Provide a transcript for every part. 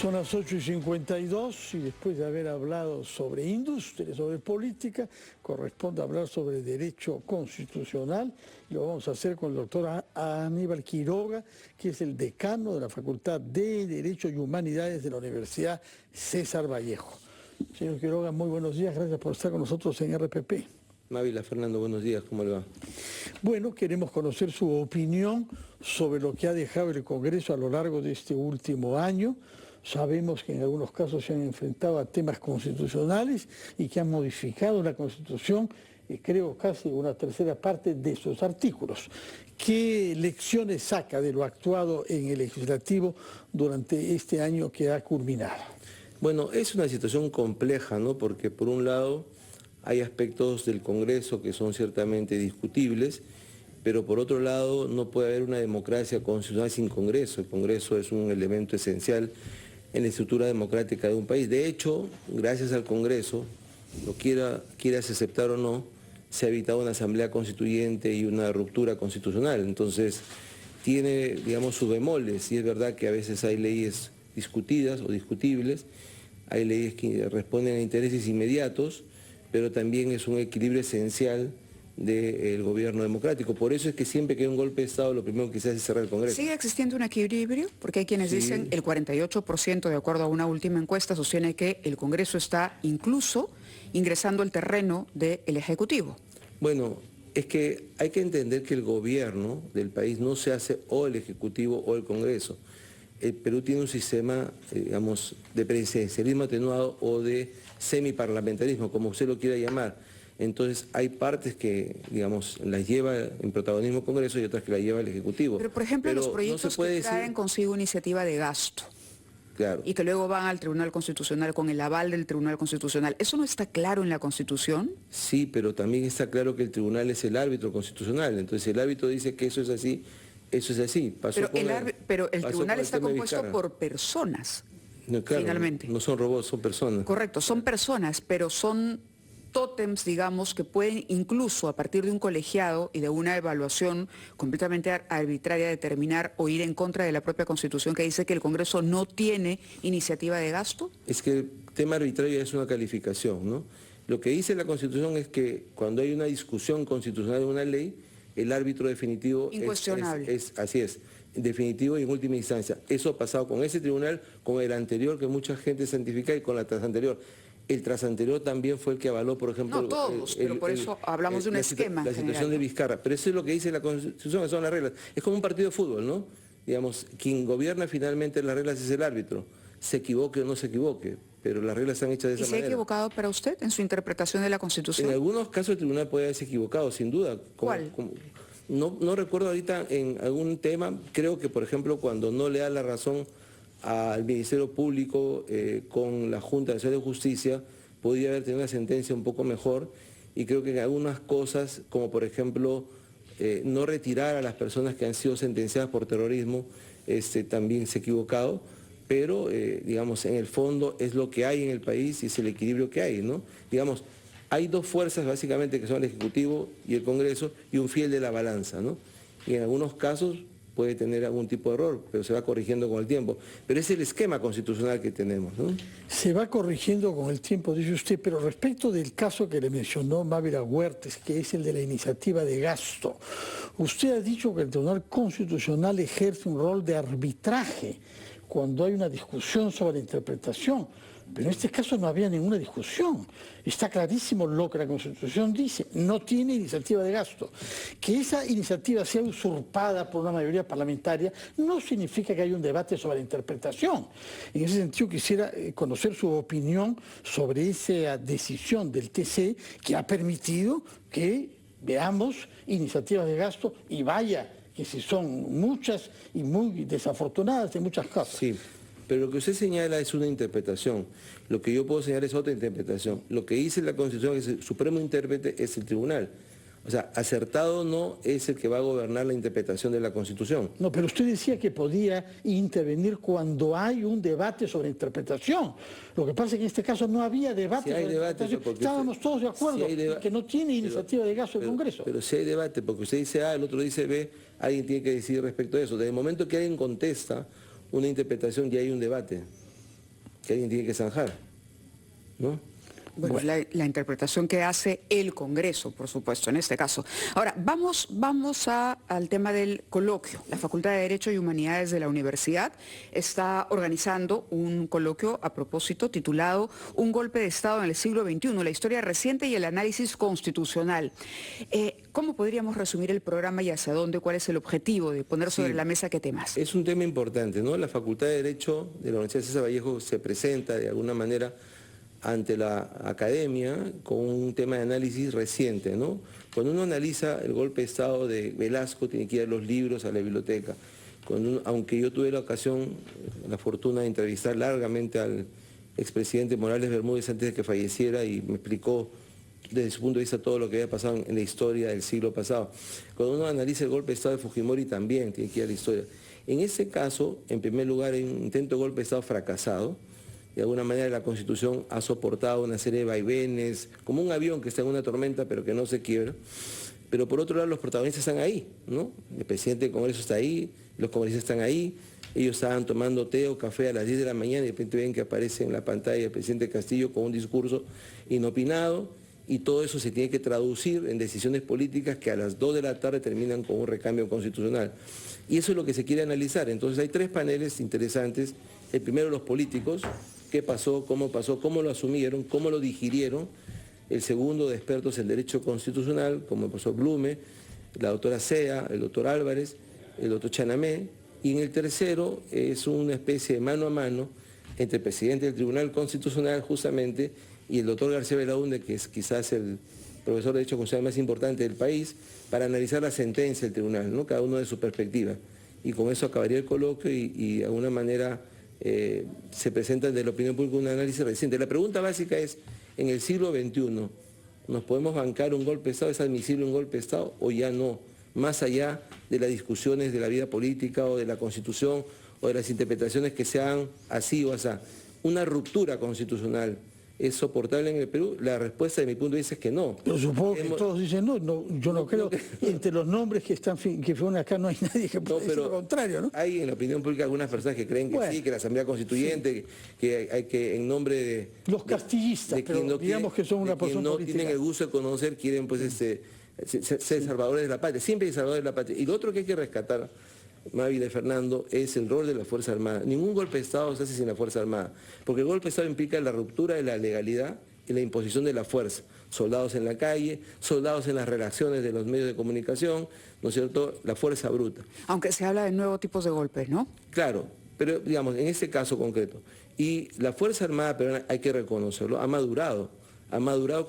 Son las 8:52 y después de haber hablado sobre industria, sobre política, corresponde hablar sobre derecho constitucional. Y lo vamos a hacer con el doctor Aníbal Quiroga, que es el decano de la Facultad de Derecho y Humanidades de la Universidad César Vallejo. Señor Quiroga, muy buenos días, gracias por estar con nosotros en RPP. Mávila, Fernando, buenos días, ¿cómo le va? Bueno, queremos conocer su opinión sobre lo que ha dejado el Congreso a lo largo de este último año. Sabemos que en algunos casos se han enfrentado a temas constitucionales y que han modificado la Constitución, creo casi una tercera parte de sus artículos. ¿Qué lecciones saca de lo actuado en el Legislativo durante este año que ha culminado? Bueno, es una situación compleja, ¿no? Porque por un lado hay aspectos del Congreso que son ciertamente discutibles, pero por otro lado no puede haber una democracia constitucional sin Congreso. El Congreso es un elemento esencial en la estructura democrática de un país. De hecho, gracias al Congreso, lo quieras aceptar o no, se ha evitado una asamblea constituyente y una ruptura constitucional. Entonces, tiene, digamos, sus bemoles, y es verdad que a veces hay leyes discutidas o discutibles, hay leyes que responden a intereses inmediatos, pero también es un equilibrio esencial del gobierno democrático. Por eso es que siempre que hay un golpe de Estado, lo primero que se hace es cerrar el Congreso. ¿Sigue existiendo un equilibrio? Porque hay quienes dicen, el 48%, de acuerdo a una última encuesta, sostiene que el Congreso está incluso ingresando al terreno del Ejecutivo. Bueno, es que hay que entender que el gobierno del país no se hace o el Ejecutivo o el Congreso. El Perú tiene un sistema, digamos, de presidencialismo atenuado o de semiparlamentarismo, como usted lo quiera llamar. Entonces hay partes que, digamos, las lleva en protagonismo el Congreso y otras que las lleva el Ejecutivo. Pero, por ejemplo, los proyectos que traen consigo iniciativa de gasto, claro, y que luego van al Tribunal Constitucional con el aval del Tribunal Constitucional, ¿eso no está claro en la Constitución? Sí, pero también está claro que el Tribunal es el árbitro constitucional. Entonces, si el árbitro dice que eso es así, eso es así. Pero el Tribunal está compuesto por personas, no, claro, finalmente. No son robots, son personas. Correcto, son personas, pero son tótems, digamos, que pueden incluso a partir de un colegiado y de una evaluación completamente arbitraria determinar o ir en contra de la propia Constitución que dice que el Congreso no tiene iniciativa de gasto. Es que el tema arbitrario es una calificación, ¿no? Lo que dice la Constitución es que cuando hay una discusión constitucional de una ley, el árbitro definitivo incuestionable. Así es, definitivo y en última instancia. Eso ha pasado con ese tribunal, con el anterior que mucha gente santifica y con la trasanterior. El trasanterior también fue el que avaló, por ejemplo... No todos, pero por eso hablamos de un esquema. La situación de Vizcarra. Pero eso es lo que dice la Constitución, son las reglas. Es como un partido de fútbol, ¿no? Digamos, quien gobierna finalmente las reglas es el árbitro. Se equivoque o no se equivoque, pero las reglas están hechas de esa manera. ¿Y se ha equivocado para usted en su interpretación de la Constitución? En algunos casos el tribunal puede haberse equivocado, sin duda. ¿Cuál? No recuerdo ahorita en algún tema, creo que por ejemplo cuando no le da la razón al Ministerio Público con la Junta Nacional de Justicia, podría haber tenido una sentencia un poco mejor, y creo que en algunas cosas, como por ejemplo no retirar a las personas que han sido sentenciadas por terrorismo, también se ha equivocado, pero digamos en el fondo es lo que hay en el país y es el equilibrio que hay, ¿no? Digamos, hay dos fuerzas básicamente que son el Ejecutivo y el Congreso y un fiel de la balanza, ¿no? Y en algunos casos puede tener algún tipo de error, pero se va corrigiendo con el tiempo. Pero es el esquema constitucional que tenemos, ¿no? Se va corrigiendo con el tiempo, dice usted, pero respecto del caso que le mencionó Mávila Huertes, que es el de la iniciativa de gasto, usted ha dicho que el Tribunal Constitucional ejerce un rol de arbitraje cuando hay una discusión sobre la interpretación. Pero en este caso no había ninguna discusión. Está clarísimo lo que la Constitución dice. No tiene iniciativa de gasto. Que esa iniciativa sea usurpada por una mayoría parlamentaria no significa que haya un debate sobre la interpretación. En ese sentido quisiera conocer su opinión sobre esa decisión del TC que ha permitido que veamos iniciativas de gasto, y vaya que si son muchas y muy desafortunadas en muchas casos. Sí. Pero lo que usted señala es una interpretación. Lo que yo puedo señalar es otra interpretación. Lo que dice la Constitución es el supremo intérprete es el tribunal. O sea, acertado o no es el que va a gobernar la interpretación de la Constitución. No, pero usted decía que podía intervenir cuando hay un debate sobre interpretación. Lo que pasa es que en este caso no había debate sobre interpretación. Estábamos todos de acuerdo que no tiene iniciativa de gasto el Congreso. Pero si hay debate, porque usted dice A, el otro dice B, alguien tiene que decidir respecto a eso. Desde el momento que alguien contesta una interpretación ya hay un debate. que alguien tiene que zanjar, ¿no? Bueno, la interpretación que hace el Congreso, por supuesto, en este caso. Ahora, vamos al tema del coloquio. La Facultad de Derecho y Humanidades de la Universidad está organizando un coloquio a propósito titulado Un golpe de Estado en el siglo XXI, la historia reciente y el análisis constitucional. ¿Cómo podríamos resumir el programa y hacia dónde? ¿Cuál es el objetivo de poner sobre la mesa qué temas? Es un tema importante, ¿no? La Facultad de Derecho de la Universidad César Vallejo se presenta de alguna manera ante la academia con un tema de análisis reciente, ¿no? Cuando uno analiza el golpe de Estado de Velasco, tiene que ir a los libros, a la biblioteca. Aunque yo tuve la fortuna de entrevistar largamente al expresidente Morales Bermúdez antes de que falleciera y me explicó desde su punto de vista todo lo que había pasado en la historia del siglo pasado. Cuando uno analiza el golpe de Estado de Fujimori también tiene que ir a la historia. En ese caso, en primer lugar, hay un intento de golpe de Estado fracasado. De alguna manera la Constitución ha soportado una serie de vaivenes, como un avión que está en una tormenta pero que no se quiebra. Pero por otro lado los protagonistas están ahí, ¿no? El presidente del Congreso está ahí, los congresistas están ahí, ellos estaban tomando té o café a las 10 de la mañana y de repente ven que aparece en la pantalla el presidente Castillo con un discurso inopinado y todo eso se tiene que traducir en decisiones políticas que a las 2 de la tarde terminan con un recambio constitucional. Y eso es lo que se quiere analizar. Entonces hay 3 paneles interesantes. El primero, los políticos. ¿Qué pasó? ¿Cómo lo asumieron? ¿Cómo lo digirieron? El segundo, de expertos en derecho constitucional, como el profesor Blume, la doctora Sea, el doctor Álvarez, el doctor Chanamé. Y en el tercero es una especie de mano a mano entre el presidente del Tribunal Constitucional justamente y el doctor García Belaúnde, que es quizás el profesor de derecho constitucional más importante del país, para analizar la sentencia del tribunal, ¿no? Cada uno de su perspectiva. Y con eso acabaría el coloquio y de alguna manera se presenta desde la opinión pública un análisis reciente. La pregunta básica es, en el siglo XXI, ¿nos podemos bancar un golpe de Estado? ¿Es admisible un golpe de Estado o ya no? Más allá de las discusiones de la vida política o de la Constitución o de las interpretaciones que sean así o así. Una ruptura constitucional, ¿es soportable en el Perú? La respuesta de mi punto de vista es que no. Pero supongo que todos dicen no, yo no creo. Entre los nombres que fueron acá no hay nadie que pueda decir lo contrario, ¿no? Hay en la opinión pública algunas personas que creen que sí, que la Asamblea Constituyente, que hay que en nombre de... Los castillistas, pero digamos que son una posición no política. tienen el gusto de conocer, quieren pues ser salvadores de la patria, siempre hay salvadores de la patria. Y lo otro que hay que rescatar, Mávila y Fernando, es el rol de la Fuerza Armada. Ningún golpe de Estado se hace sin la Fuerza Armada, porque el golpe de Estado implica la ruptura de la legalidad y la imposición de la fuerza. Soldados en la calle, soldados en las relaciones de los medios de comunicación, ¿no es cierto?, la fuerza bruta. Aunque se habla de nuevos tipos de golpes, ¿no? Claro, pero digamos, en este caso concreto. Y la Fuerza Armada peruana, hay que reconocerlo, ha madurado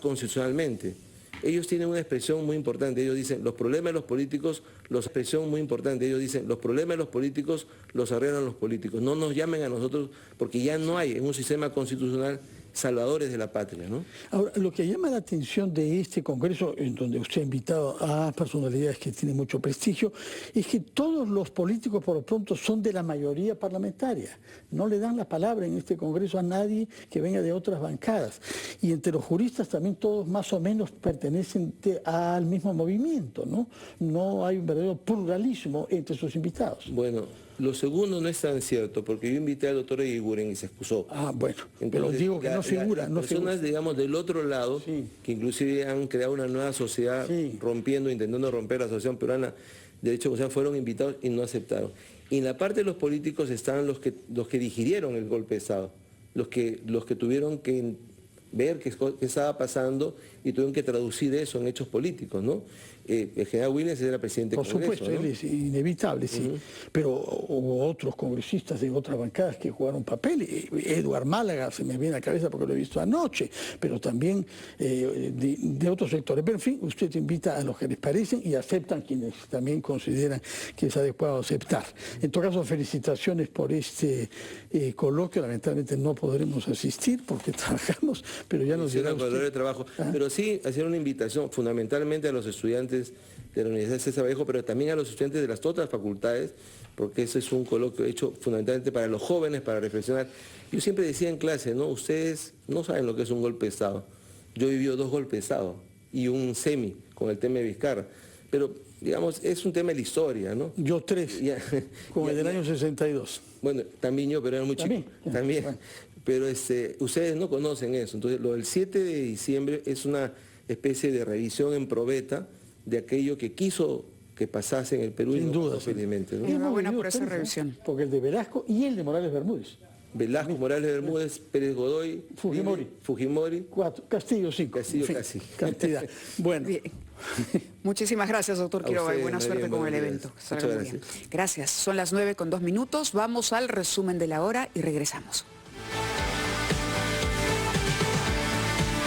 constitucionalmente. Ellos tienen una expresión muy importante, ellos dicen, los problemas de los políticos, los problemas de los políticos los arreglan los políticos, no nos llamen a nosotros porque ya no hay en un sistema constitucional salvadores de la patria, ¿no? Ahora, lo que llama la atención de este Congreso, en donde usted ha invitado a personalidades que tienen mucho prestigio, es que todos los políticos por lo pronto son de la mayoría parlamentaria. No le dan la palabra en este Congreso a nadie que venga de otras bancadas. Y entre los juristas también todos más o menos pertenecen al mismo movimiento, ¿no? No hay un verdadero pluralismo entre sus invitados. Bueno, lo segundo no es tan cierto, porque yo invité al doctor Eguiguren y se excusó. Ah, bueno, pero digo que no figura. Las personas, digamos, del otro lado, sí, que inclusive han creado una nueva sociedad, sí, intentando romper la Asociación Peruana de Derecho Constitucional, fueron invitados y no aceptaron. Y en la parte de los políticos están los que digirieron el golpe de Estado, los que tuvieron que ver qué estaba pasando y tuvieron que traducir eso en hechos políticos, ¿no? El general Williams era presidente del Congreso. Por supuesto, ¿no? Él es inevitable, sí. Pero hubo otros congresistas de otras bancadas que jugaron papel. Eduard Málaga se me viene a la cabeza porque lo he visto anoche, pero también de otros sectores. Pero en fin, usted invita a los que les parecen y aceptan quienes también consideran que es adecuado aceptar. En todo caso, felicitaciones por este coloquio. Lamentablemente no podremos asistir porque trabajamos, pero ya nos dirá usted. De trabajo. Pero sí hacer una invitación fundamentalmente a los estudiantes de la Universidad César Vallejo, pero también a los estudiantes de las otras facultades, porque ese es un coloquio hecho fundamentalmente para los jóvenes, para reflexionar. Yo siempre decía en clase, ¿no? Ustedes no saben lo que es un golpe de Estado. Yo he vivido 2 golpes de Estado y un semi con el tema de Vizcarra. pero digamos, es un tema de la historia, ¿no? Yo 3, como el del año 62. Bueno, también yo, pero era muy chico. También. Bueno. Pero ustedes no conocen eso. Entonces, lo del 7 de diciembre es una especie de revisión en probeta de aquello que quiso que pasase en el Perú. Sin y no duda, pasó, felizmente, ¿no? Enhorabuena por Hemos esa vivido 3, revisión. Porque el de Velasco y el de Morales Bermúdez. Velasco, Morales Bermúdez, Pérez Godoy, Fujimori, 4, Castillo 5. Castillo casi. Cantidad. Bueno. Bien. Muchísimas gracias, doctor A Quiroga, y ustedes, buena María, suerte con el buenos días. evento. Muchas Salga muy gracias. bien. Gracias. Son las 9:02. Vamos al resumen de la hora y regresamos.